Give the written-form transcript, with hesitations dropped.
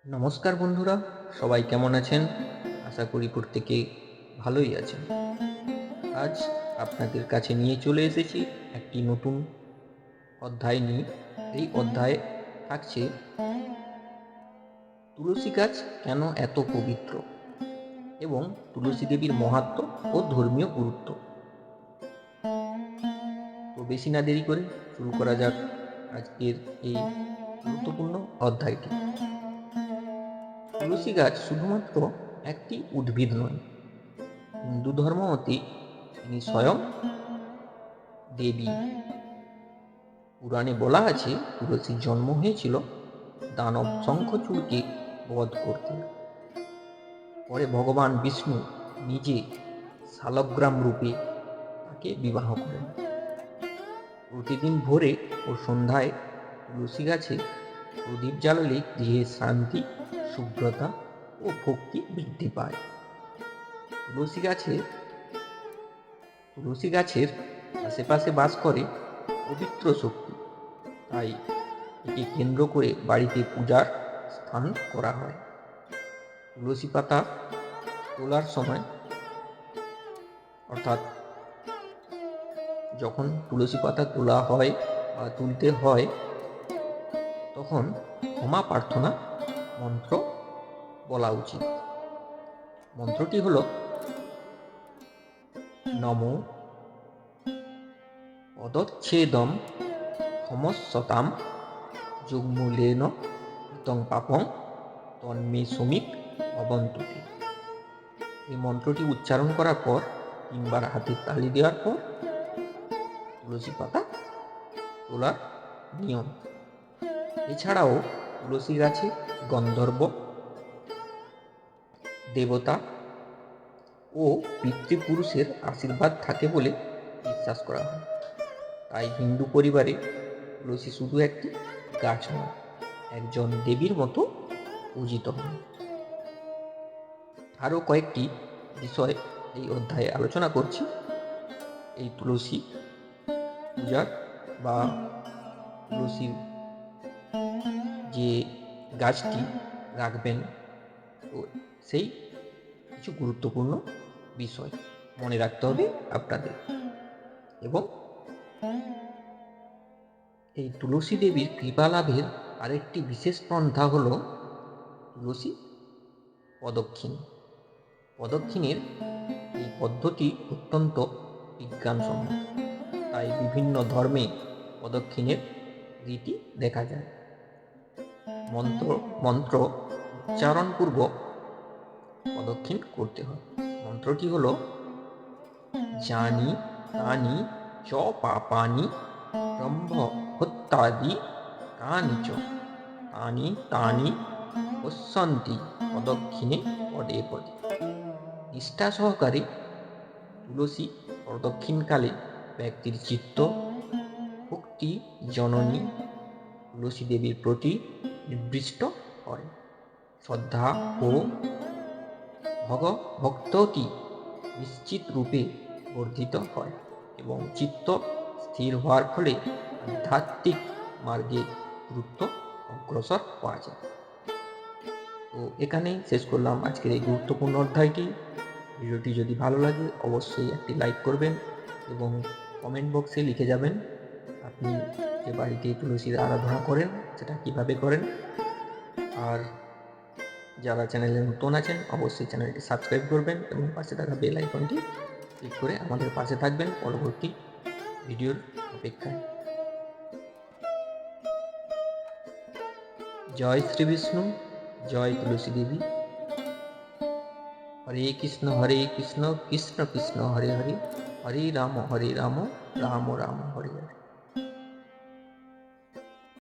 নমস্কার বন্ধুরা, সবাই কেমন আছেন? আশা করি প্রত্যেকে ভালোই আছেন। আজ আপনাদের কাছে নিয়ে চলে এসেছি একটি নতুন অধ্যায় নিয়ে। এই অধ্যায়ে থাকছে তুলসী গাছ কেন এত পবিত্র এবং তুলসী দেবীর মাহাত্ম্য ও ধর্মীয় গুরুত্ব। তো বেশি না দেরি করে শুরু করা যাক আজকের এই গুরুত্বপূর্ণ অধ্যায়টি। তুলসী গাছ শুধুমাত্র একটি উদ্ভিদ নয়, হিন্দু ধর্ম মতে তিনি স্বয়ং দেবী। পুরাণে বলা আছে তুলসীর জন্ম হয়েছিল দানব শঙ্খচূড়কে বধ করতে। পরে ভগবান বিষ্ণু নিজে শালগ্রাম রূপে তাকে বিবাহ করেন। প্রতিদিন ভোরে ও সন্ধ্যায় তুলসী গাছে প্রদীপ জ্বালালে গৃহে শান্তি, শুভ্রতা ও ভক্তি বৃদ্ধি পায়। তুলসী গাছের আশেপাশে বাস করে পবিত্র শক্তি, তাই একে কেন্দ্র করে বাড়িতে পূজার স্থান করা হয়। তুলসী পাতা তোলার সময়, অর্থাৎ যখন তুলসী পাতা তোলা হয় বা তুলতে হয়, তখন ক্ষমা প্রার্থনা মন্ত্র বলা উচিত। মন্ত্রটি হল নমো পদচ্ছেদম ক্ষমস্বতাম যুগ্মূলেন হিতং পাপং তন্মে সুমিক ভবন্তুতে। এই মন্ত্রটি উচ্চারণ করার পর 3 বার হাতে তালি দেওয়ার পর তুলসী পাতা তোলার নিয়ম। এছাড়াও তুলসী গাছে গন্ধর্ব, দেবতা ও পিতৃপুরুষের আশীর্বাদ থাকে বলে বিশ্বাস করা হয়। তাই হিন্দু পরিবারে তুলসী শুধু একটি গাছ নয়, একজন দেবীর মতো পূজিত হন। আরও কয়েকটি বিষয় এই অধ্যায়ে আলোচনা করছি। এই তুলসী পূজার বা তুলসীর যে গাছটি রাখবেন, তো সেই কিছু গুরুত্বপূর্ণ বিষয় মনে রাখতে হবে আপনাদের। এবং এই তুলসী দেবীর কৃপা লাভের আরেকটি বিশেষ পন্থা হল তুলসী প্রদক্ষিণ। প্রদক্ষিণের এই পদ্ধতি অত্যন্ত বিজ্ঞানসম্মত, তাই বিভিন্ন ধর্মে প্রদক্ষিণের রীতি দেখা যায়। মন্ত্র উচ্চারণপূর্বক প্রদক্ষিণ করতে হয়। মন্ত্রটি হল জানি তানি চ পাপানি ব্রহ্ম হত্যাদি কানি চ তানি তানি পশ্যন্তি প্রদক্ষিণে পদে পদে। নিষ্ঠা সহকারে তুলসী প্রদক্ষিণকালে ব্যক্তির চিত্ত ভক্তি জননী তুলসী দেবীর প্রতি নিবৃষ্ট হয়। শ্রদ্ধা ও ভক্তি নিশ্চিত রূপে বর্ধিত হয় এবং চিত্ত স্থির হওয়ার ফলে আধ্যাত্মিক মার্গে দ্রুত অগ্রসর হওয়া যায়। তো এখানেই শেষ করলাম আজকের এই গুরুত্বপূর্ণ অধ্যায়টি। ভিডিওটি যদি ভালো লাগে অবশ্যই একটি লাইক করবেন এবং কমেন্ট বক্সে লিখে যাবেন আপনি যে বাড়িতে তুলসীর আরাধনা করেন সেটা কিভাবে করেন। আর যারা চ্যানেলে নতুন আছেন অবশ্যই চ্যানেলটি সাবস্ক্রাইব করবেন এবং পাশে থাকা বেল আইকনটি ক্লিক করে আমাদের পাশে থাকবেন পরবর্তী ভিডিওর অপেক্ষায়। জয় শ্রী বিষ্ণু, জয় তুলসী দেবী। হরে কৃষ্ণ কৃষ্ণ কৃষ্ণ হরে হরে, হরে রাম রাম রাম হরে হরে।